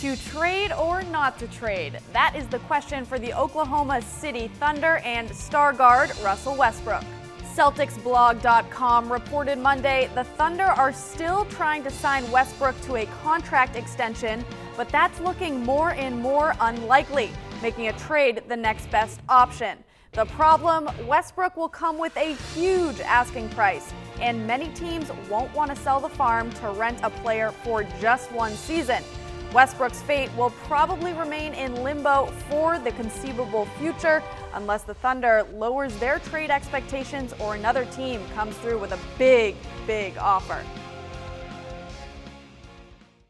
To trade or not to trade? That is the question for the Oklahoma City Thunder and star guard Russell Westbrook. CelticsBlog.com reported Monday the Thunder are still trying to sign Westbrook to a contract extension, but that's looking more and more unlikely, making a trade the next best option. The problem, Westbrook will come with a huge asking price, and many teams won't want to sell the farm to rent a player for just one season. Westbrook's fate will probably remain in limbo for the conceivable future unless the Thunder lowers their trade expectations or another team comes through with a big offer.